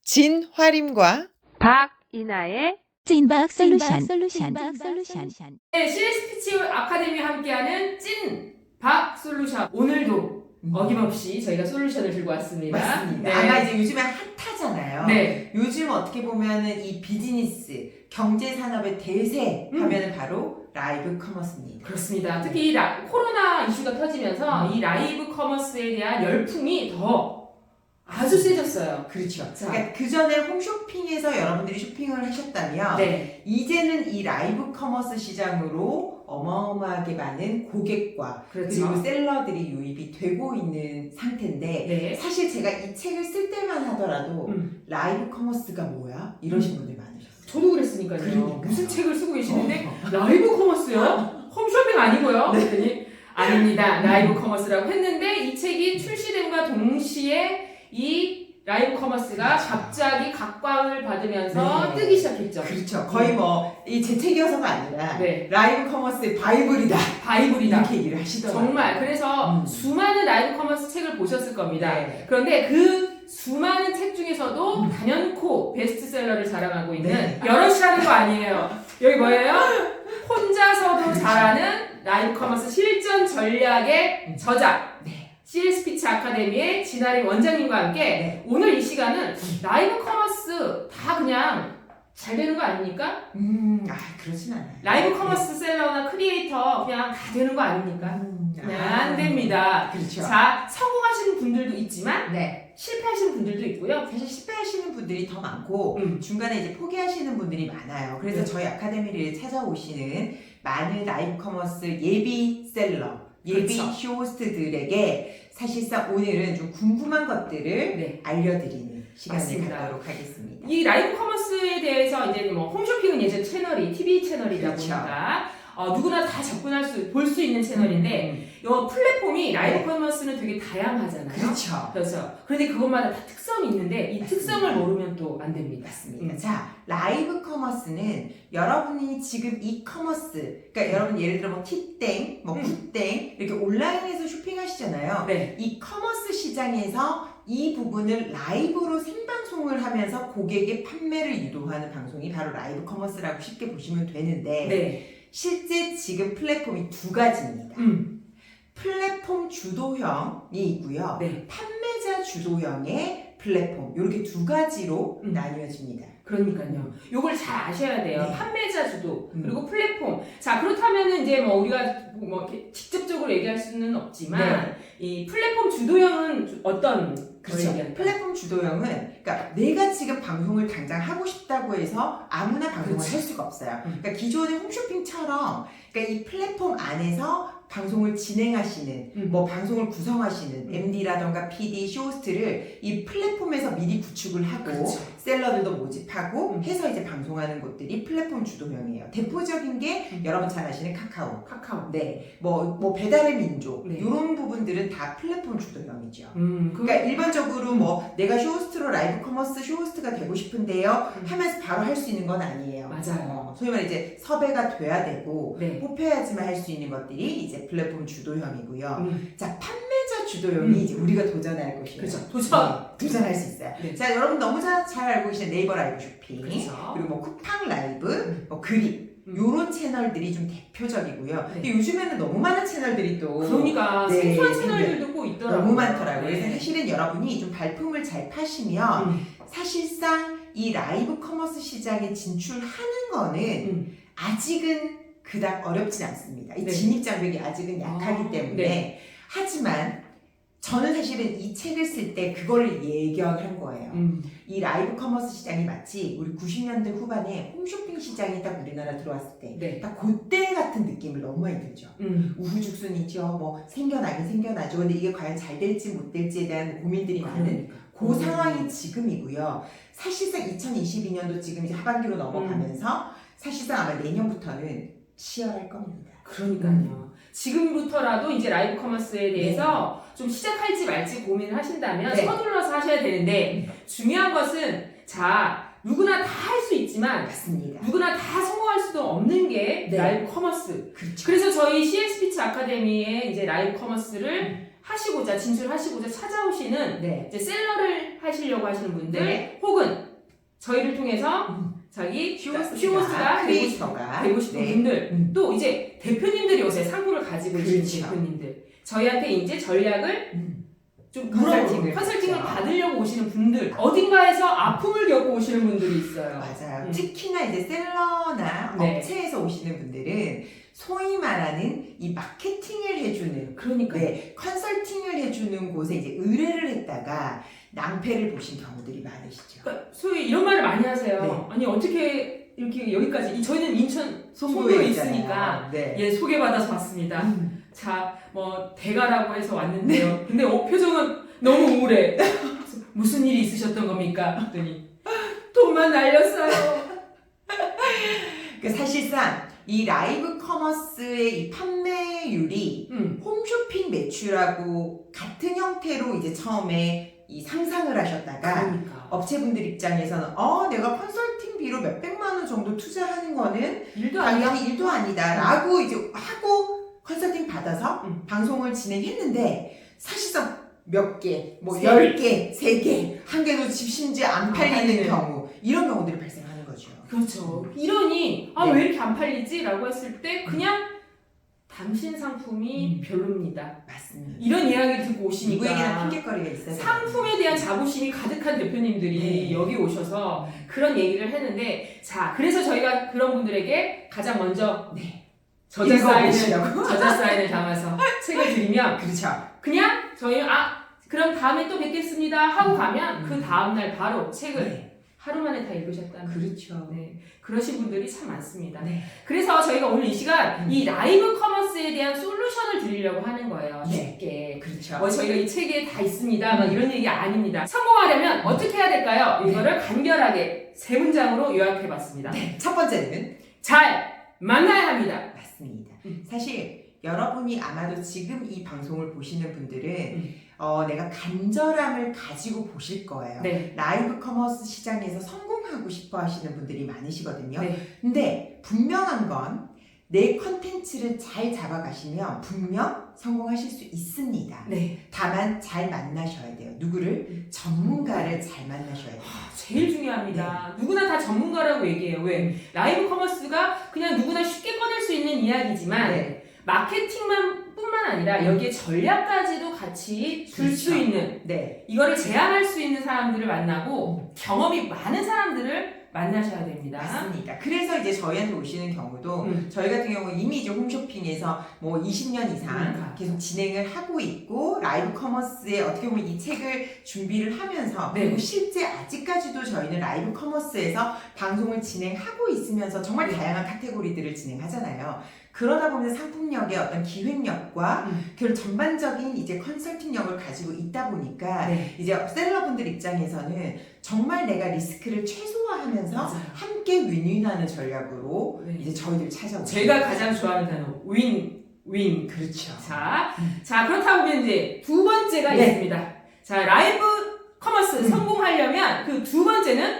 진화림과 박이나의 찐박 솔루션. 네, CS피치 아카데미와 함께하는 찐박 솔루션. 오늘도 어김없이 저희가 솔루션을 들고 왔습니다. 맞습니다. 네. 아마 이제 요즘에 핫하잖아요. 네. 요즘 어떻게 보면은 이 비즈니스, 경제 산업의 대세 하면은 바로 라이브 커머스입니다. 그렇습니다. 특히 코로나 이슈가 터지면서 이 라이브 커머스에 대한 열풍이 더 아주 세졌어요. 그렇죠. 자. 그러니까 그 전에 홈쇼핑에서 여러분들이 쇼핑을 하셨다면 네. 이제는 이 라이브 커머스 시장으로 어마어마하게 많은 고객과 그렇죠. 그리고 셀러들이 유입이 되고 있는 상태인데 네. 사실 제가 이 책을 쓸 때만 하더라도 라이브 커머스가 뭐야? 이러신 분들 많으셨어요. 저도 그랬으니까요. 그러니까요. 무슨 책을 쓰고 계시는데 라이브 커머스요? 홈쇼핑 아니고요? 네. 그랬더니 아닙니다. 라이브 커머스라고 했는데 이 책이 출시됨과 동시에 이 라이브 커머스가 갑자기 각광을 받으면서 네. 뜨기 시작했죠. 그렇죠. 거의 뭐 이 제 책이어서가 아니라 네. 라이브 커머스의 바이블이다. 바이블이다. 이렇게 얘기를 하시더라고요. 정말 그래서 수많은 라이브 커머스 책을 보셨을 겁니다. 네. 그런데 그 수많은 책 중에서도 단연코 베스트셀러를 자랑하고 있는 네. 여럿이라는 거 아니에요. 여기 뭐예요? 혼자서도 잘하는 라이브 커머스 실전 전략의 저자. 네. CS피치 아카데미의 진아림 원장님과 함께 네. 오늘 이 시간은 라이브 커머스 다 그냥 잘 되는 거 아닙니까? 그렇진 않아요. 라이브 커머스 셀러나 크리에이터 그냥 다 되는 거 아닙니까? 안 됩니다. 그렇죠. 자, 성공하시는 분들도 있지만 네. 실패하시는 분들도 있고요. 사실 실패하시는 분들이 더 많고 중간에 이제 포기하시는 분들이 많아요. 그래서 네. 저희 아카데미를 찾아오시는 많은 라이브 커머스 예비 셀러, 예비 그렇죠. 쇼호스트들에게 사실상 오늘은 좀 궁금한 것들을 네. 알려드리는 시간을 맞습니다. 갖도록 하겠습니다. 이 라이브 커머스에 대해서 이제 뭐 홈쇼핑은 예전 채널이 TV 채널이다 그렇죠. 보니까 누구나 다 접근할 볼 수 있는 채널인데 이 플랫폼이 라이브 네. 커머스는 되게 다양하잖아요. 그렇죠. 그렇죠. 그런데 그것마다 다 특성이 있는데 이 특성을 모르면 또 안 됩니다. 맞습니다. 자, 라이브 커머스는 여러분이 지금 이커머스, 그러니까 여러분 예를 들어 뭐 티땡, 뭐 굿땡 이렇게 온라인에서 쇼핑하시잖아요. 네. 이 커머스 시장에서 이 부분을 라이브로 생방송을 하면서 고객의 판매를 유도하는 방송이 바로 라이브 커머스라고 쉽게 보시면 되는데 네. 실제 지금 플랫폼이 두 가지입니다. 플랫폼 주도형이 있고요. 네. 판매자 주도형의 플랫폼 이렇게 두 가지로 나뉘어집니다. 그러니까요. 요걸 잘 아셔야 돼요. 네. 판매자 주도 그리고 플랫폼. 자, 그렇다면은 이제 뭐 우리가 뭐 이렇게 직접적으로 얘기할 수는 없지만 이 플랫폼 주도형은 어떤 걸 그렇죠. 얘기할까요? 플랫폼 주도형은 그러니까 내가 지금 방송을 당장 하고 싶다고 해서 아무나 방송을 그렇죠. 할 수가 없어요. 그러니까 기존의 홈쇼핑처럼 그러니까 이 플랫폼 안에서 방송을 진행하시는 뭐 방송을 구성하시는 MD라던가 PD, 쇼호스트를 이 플랫폼에서 미리 구축을 하고 그렇죠. 셀러들도 모집하고 해서 이제 방송하는 곳들이 플랫폼 주도형이에요. 대표적인 게 여러분 잘 아시는 카카오. 네, 뭐 배달의 민족 네. 이런 부분들은 다 플랫폼 주도형이죠. 그러니까 그러니까 일반적으로 뭐 내가 쇼호스트로 라이브 커머스 쇼호스트가 되고 싶은데요 하면서 바로 할 수 있는 건 아니에요. 맞아요. 소위 말해 이제 섭외가 돼야 되고 네. 뽑혀야지만 할 수 있는 것들이 이제 플랫폼 주도형이고요. 자, 판매자 주도형이 이제 우리가 도전할 것이에요. 그렇죠. 도전. 네, 도전할 수 있어요. 네. 자, 여러분 너무 잘 알고 계시는 네이버 라이브 쇼핑, 그렇죠. 그리고 뭐 쿠팡 라이브, 뭐 그립 요런 채널들이 좀 대표적이고요. 네. 근데 요즘에는 너무 많은 채널들이 또 그러니까 네, 생소한 채널들도 꼭 있더라고요. 너무 많더라고요. 네. 그래서 사실은 여러분이 좀 발품을 잘 파시면 사실상 이 라이브 커머스 시장에 진출하는 거는 아직은 그닥 어렵진 않습니다. 이 네. 진입 장벽이 아직은 약하기 때문에 네. 하지만 저는 사실은 이 책을 쓸 때 그거를 예견한 거예요. 이 라이브 커머스 시장이 마치 우리 90년대 후반에 홈쇼핑 시장이 딱 우리나라 들어왔을 때 네. 딱 그때 같은 느낌을 너무 많이 들죠. 우후죽순이죠. 뭐 생겨나긴 생겨나죠. 근데 이게 과연 잘 될지 못 될지에 대한 고민들이 많은 그 상황이 지금이고요. 사실상 2022년도 지금 이제 하반기로 넘어가면서 사실상 아마 내년부터는 치열할 겁니다. 그러니까요. 지금부터라도 이제 라이브 커머스에 대해서 좀 시작할지 말지 고민을 하신다면 네. 서둘러서 하셔야 되는데 중요한 것은 자 누구나 다 할 수 있지만 맞습니다. 누구나 다 성공할 수도 없는 게 네. 라이브 커머스. 그렇죠. 그래서 저희 CS 피치 아카데미에 이제 라이브 커머스를 하시고자 진출하시고자 찾아오시는 네. 이제 셀러를 하시려고 하시는 분들 네. 혹은 저희를 통해서 자기 쇼호스트가 크리에이터가 되고 싶은 네. 분들 또 이제 대표님들이 요새 상품을 가지고 계신 그렇죠. 대표님들 저희한테 이제 전략을 좀 컨설팅을 컨설팅을 그렇죠. 받으려고 오시는 분들 어딘가에서 아픔을 겪고 오시는 분들이 있어요. 맞아요. 특히나 이제 셀러나 네. 업체에서 오시는 분들은 소위 말하는 이 마케팅을 해주는 그러니까 네, 컨설팅을 해주는 곳에 이제 의뢰를 했다가 낭패를 보신 경우들이 많으시죠. 그러니까 소위 이런 말을 많이 하세요. 네. 아니 어떻게 이렇게 여기까지 저희는 인천 송도에 송도에 있으니까 네. 예 소개받아서 왔습니다. 자, 뭐 대가라고 해서 왔는데요. 근데 표정은 너무 우울해. 무슨 일이 있으셨던 겁니까? 했더니 돈만 날렸어요. 그 사실상 이 라이브 커머스의 이 판매율이 홈쇼핑 매출하고 같은 형태로 이제 처음에 이 상상을 하셨다가 그러니까 업체분들 입장에서는 내가 컨설팅비로 몇백만 원 정도 투자하는 거는 일도 아니야. 당연히 일도 아니다라고 이제 하고 컨설팅 받아서 방송을 진행했는데 사실상 몇 개, 뭐 세 10개, 3개, 한 개도 심지어 안 팔리는 팔리는. 경우 이런 경우들이 발생하는 거죠. 그렇죠. 이러니 네. 왜 이렇게 안 팔리지? 라고 했을 때 그냥 당신 상품이 별로입니다. 맞습니다. 이런 이야기를 듣고 오시니까 누구에게나 핑계거리가 있어요. 상품에 대한 자부심이 가득한 대표님들이 네. 여기 오셔서 그런 얘기를 했는데 자 그래서 저희가 그런 분들에게 가장 먼저 네. 저자 읽어보시라고. 사인을 담아서 책을 드리면 그렇죠. 그냥 저희 그럼 다음에 또 뵙겠습니다 하고 가면 그 다음날 바로 책을 네. 하루 만에 다 읽으셨다는 그렇죠. 네, 그러신 분들이 참 많습니다. 네. 그래서 저희가 오늘 이 시간 이 라이브 커머스에 대한 솔루션을 드리려고 하는 거예요. 네. 쉽게. 그렇죠. 저희가 이 책에 다 있습니다. 막 이런 얘기 아닙니다. 성공하려면 어떻게 해야 될까요? 네. 이거를 간결하게 세 문장으로 요약해봤습니다. 네. 첫 번째는 잘 만나야 합니다. 맞습니다. 사실 여러분이 아마도 지금 이 방송을 보시는 분들은 내가 간절함을 가지고 보실 거예요. 네. 라이브 커머스 시장에서 성공하고 싶어 하시는 분들이 많으시거든요. 네. 근데 분명한 건 내 컨텐츠를 잘 잡아가시면 분명 성공하실 수 있습니다. 네. 다만 잘 만나셔야 돼요. 누구를? 전문가를 잘 만나셔야 돼요. 제일 중요합니다. 누구나 다 전문가라고 얘기해요. 왜? 라이브 커머스가 그냥 누구나 쉽게 꺼낼 수 있는 이야기지만 네. 마케팅만 뿐만 아니라 여기에 전략까지도 같이 줄 수 그렇죠. 있는 네. 이거를 제안할 수 있는 사람들을 만나고 경험이 많은 사람들을 만나셔야 됩니다. 맞습니다. 그래서 이제 저희한테 오시는 경우도 저희 같은 경우 이미 이제 홈쇼핑에서 뭐 20년 이상 계속 진행을 하고 있고 라이브 커머스에 어떻게 보면 이 책을 준비를 하면서 네. 그리고 실제 아직까지도 저희는 라이브 커머스에서 방송을 진행하고 있으면서 정말 다양한 카테고리들을 진행하잖아요. 그러다 보면 상품력의 어떤 기획력과 그런 전반적인 이제 컨설팅력을 가지고 있다 보니까 네. 이제 셀러분들 입장에서는 정말 내가 리스크를 최소화하면서 맞아요. 함께 윈윈하는 전략으로 네. 이제 저희들 찾아오고 제가 가장 좋아하는 단어 윈. 그렇죠. 자 그렇다 보면 이제 두 번째가 네. 있습니다. 자 라이브 커머스 성공하려면 그 두 번째는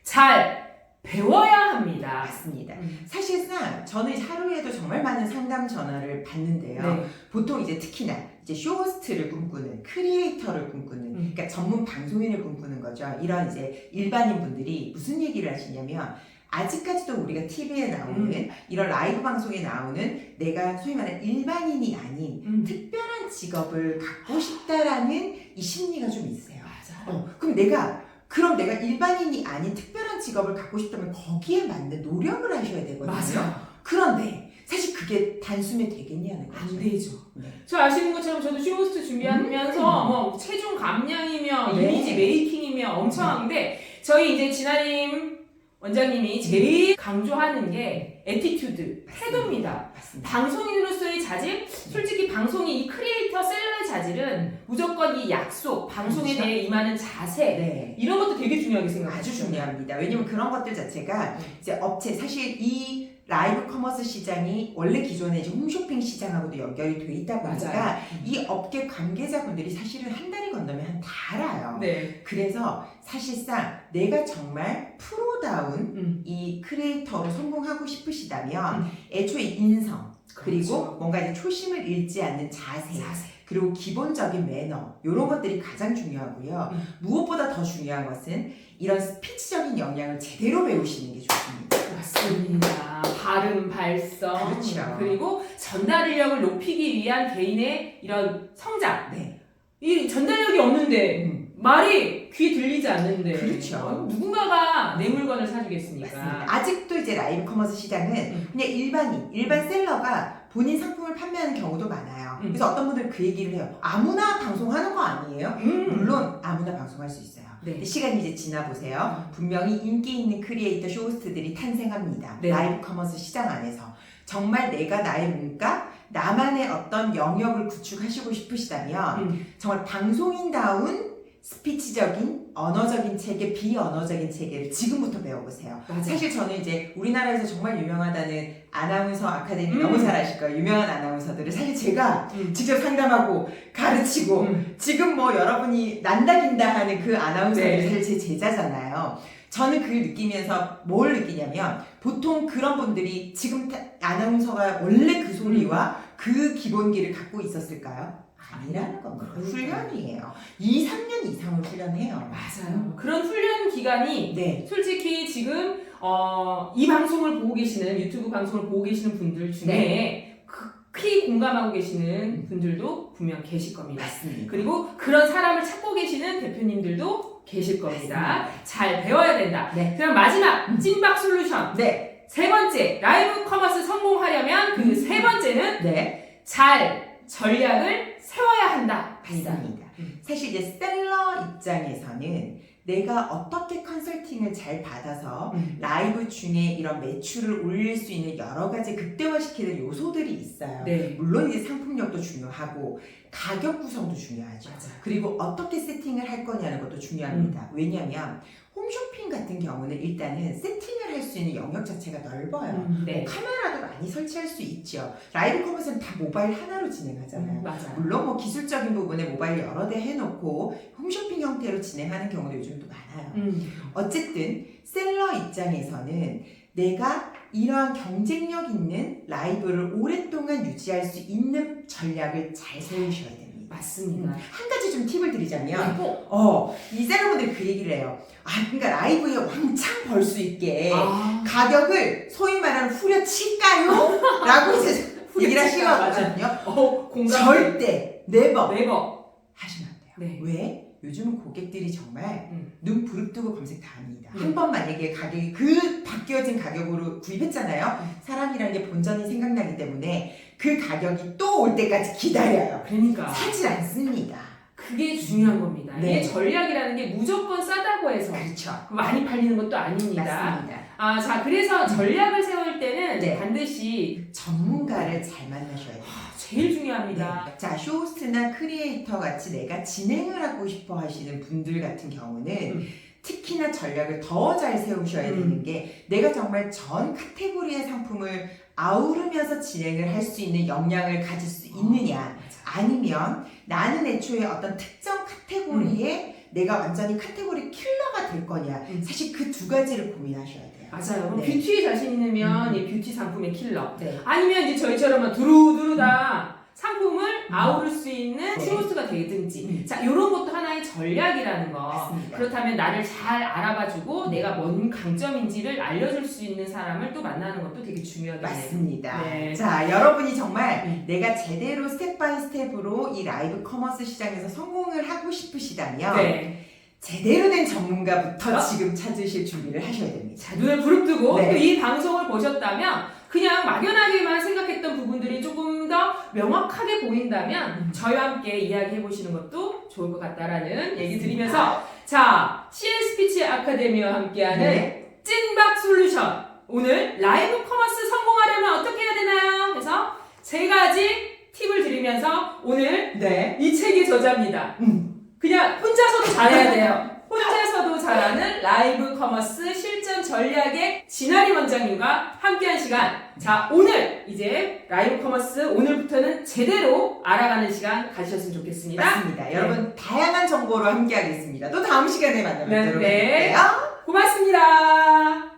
잘 배워야 합니다. 맞습니다. 사실상 저는 하루에도 정말 많은 상담 전화를 받는데요. 네. 보통 이제 특히나 이제 쇼호스트를 꿈꾸는 크리에이터를 꿈꾸는 그러니까 전문 방송인을 꿈꾸는 거죠. 이런 이제 일반인 분들이 무슨 얘기를 하시냐면 아직까지도 우리가 TV에 나오는 이런 라이브 방송에 나오는 내가 소위 말하는 일반인이 아닌 특별한 직업을 갖고 싶다라는 이 심리가 좀 있어요. 맞아요. 그럼 내가 일반인이 아닌 특별한 직업을 갖고 싶다면 거기에 맞는 노력을 하셔야 되거든요. 맞아요. 그런데 사실 그게 단숨에 되겠냐는 거죠. 안 되죠. 네. 저 아시는 것처럼 저도 쇼호스트 준비하면서 뭐 체중 감량이며 네. 이미지 메이킹이며 엄청 하는데 저희 이제 진아님 원장님이 제일 강조하는 게 애티튜드, 태도입니다. 맞습니다. 방송인으로서의 자질, 솔직히 방송인 이 크리에이터 셀러의 자질은 무조건 이 약속, 방송에 그렇죠. 대해 임하는 자세 네. 이런 것도 되게 중요하게 생각해요. 아주 중요합니다. 왜냐면 그런 것들 자체가 이제 업체 사실 이 라이브 커머스 시장이 원래 기존에 이제 홈쇼핑 시장하고도 연결이 돼 있다 보니까 맞아요. 이 업계 관계자분들이 사실은 한 달이 건너면 다 알아요. 네. 그래서 사실상 내가 정말 프로다운 이 크리에이터로 성공하고 싶으시다면 애초에 인성 그리고 그렇죠. 뭔가 이제 초심을 잃지 않는 자세. 그리고 기본적인 매너 이런 것들이 가장 중요하고요. 무엇보다 더 중요한 것은 이런 스피치적인 역량을 제대로 배우시는 게 좋습니다. 맞습니다. 발음, 발성, 그렇죠. 그리고 전달력을 높이기 위한 개인의 이런 성장. 네. 이 전달력이 없는데 말이 귀 들리지 않는데 그렇죠. 누군가가 내 물건을 사주겠습니까? 맞습니다. 아직도 이제 라이브 커머스 시장은 그냥 일반 셀러가 본인 상품을 판매하는 경우도 많아요. 그래서 어떤 분들은 그 얘기를 해요. 아무나 방송하는 거 아니에요? 물론 아무나 방송할 수 있어요. 네. 근데 시간이 이제 지나보세요. 분명히 인기 있는 크리에이터 쇼호스트들이 탄생합니다. 네. 라이브 커머스 시장 안에서. 정말 내가 나의 문과, 나만의 어떤 영역을 구축하시고 싶으시다면 정말 방송인다운 스피치적인 언어적인 체계, 비언어적인 체계를 지금부터 배워보세요. 맞아요. 사실 저는 이제 우리나라에서 정말 유명하다는 아나운서 아카데미 너무 잘 아실 거예요. 유명한 아나운서들을 사실 제가 직접 상담하고 가르치고 지금 뭐 여러분이 난다긴다 하는 그 아나운서들이 네. 사실 제 제자잖아요. 저는 그걸 느끼면서 뭘 느끼냐면 보통 그런 분들이 지금 아나운서가 원래 그 소리와 그 기본기를 갖고 있었을까요? 아니라는 겁니다. 훈련이에요. 2, 3년 이상을 훈련해요. 맞아요. 그런 훈련 기간이 네. 솔직히 지금 이 방송을 보고 계시는 유튜브 방송을 보고 계시는 분들 중에 극히 공감하고 계시는 분들도 분명 계실 겁니다. 맞습니다. 그리고 그런 사람을 찾고 계시는 대표님들도 계실 겁니다. 잘 배워야 된다. 네. 그럼 마지막 찐박 솔루션. 네. 세 번째, 라이브 커머스 성공하려면 그 세 번째는 네. 잘 전략을 세워야 한다. 맞습니다. 사실 이제 셀러 입장에서는 내가 어떻게 컨설팅을 잘 받아서 라이브 중에 이런 매출을 올릴 수 있는 여러 가지 극대화시키는 요소들이 있어요. 네. 물론 이제 상품력도 중요하고 가격 구성도 중요하죠. 맞아요. 그리고 어떻게 세팅을 할 거냐는 것도 중요합니다. 왜냐하면 홈쇼핑 같은 경우는 일단은 세팅을 할 수 있는 영역 자체가 넓어요. 네. 카메라도 많이 설치할 수 있죠. 라이브 커머스는 다 모바일 하나로 진행하잖아요. 맞아요. 물론 뭐 기술적인 부분에 모바일 여러 대 해놓고 홈쇼핑 형태로 진행하는 경우도 요즘도 많아요. 어쨌든 셀러 입장에서는 내가 이러한 경쟁력 있는 라이브를 오랫동안 유지할 수 있는 전략을 잘 세우셔야 됩니다. 맞습니다. 한 가지 좀 팁을 드리자면 네. 이 셀러분들이 그 얘기를 해요. 그러니까 라이브에 왕창 벌 수 있게 가격을 소위 말하는 후려칠까요? 라고 이제 얘기를 하시거든요. 공감. 절대 네버 네버. 하시면 안 돼요. 네. 왜? 요즘은 고객들이 정말 눈 부릅뜨고 검색 다 합니다. 네. 한 번 만약에 가격이 그 바뀌어진 가격으로 구입했잖아요. 사람이라는 게 본전이 생각나기 때문에 그 가격이 또 올 때까지 기다려요. 그러니까 사질 않습니다. 그게 중요한 겁니다. 네. 이게 전략이라는 게 무조건 싸다고 해서 그렇죠. 많이 팔리는 것도 아닙니다. 맞습니다. 자, 그래서 전략을 세울 때는 네. 반드시 전문가를 잘 만나셔야 돼요. 제일 중요합니다. 네. 자, 쇼호스트나 크리에이터 같이 내가 진행을 하고 싶어 하시는 분들 같은 경우는 특히나 전략을 더 잘 세우셔야 되는 게 내가 정말 전 카테고리의 상품을 아우르면서 진행을 할 수 있는 역량을 가질 수 있느냐 아니면 나는 애초에 어떤 특정 카테고리에 내가 완전히 카테고리 킬러가 될 거냐 사실 그 두 가지를 고민하셔야 돼요. 맞아요. 그럼 네. 뷰티에 자신 있으면 이 뷰티 상품의 킬러. 네. 아니면 이제 저희처럼 두루두루 다 상품을 아우를 수 있는 네. 쇼호스트가 되든지. 자, 이런 것도 하나의 전략이라는 거. 맞습니다. 그렇다면 나를 잘 알아봐주고 내가 뭔 강점인지를 알려줄 수 있는 사람을 또 만나는 것도 되게 중요하겠네요. 맞습니다. 네. 자, 여러분이 정말 내가 제대로 스텝 바이 스텝으로 이 라이브 커머스 시장에서 성공을 하고 싶으시다면 네. 제대로 된 전문가부터 지금 찾으실 준비를 하셔야 됩니다. 자, 눈을 부릅뜨고 네. 또 이 방송을 보셨다면 그냥 막연하게만 생각했던 부분들이 조금 더 명확하게 보인다면 저희와 함께 이야기해 보시는 것도 좋을 것 같다라는 얘기 드리면서 자, CS 스피치 아카데미와 함께하는 네. 찐박 솔루션 오늘 라이브 커머스 성공하려면 어떻게 해야 되나요? 그래서 세 가지 팁을 드리면서 오늘 네. 이 책의 저자입니다. 그냥 혼자서도 잘해야 돼요. 혼자서도 사라는 라이브 커머스 실전 전략의 진아리 원장님과 함께한 시간. 자, 오늘 이제 라이브 커머스 오늘부터는 제대로 알아가는 시간 가지셨으면 좋겠습니다. 맞습니다. 네. 여러분 다양한 정보로 함께하겠습니다. 또 다음 시간에 만나뵙도록 네. 할게요. 고맙습니다.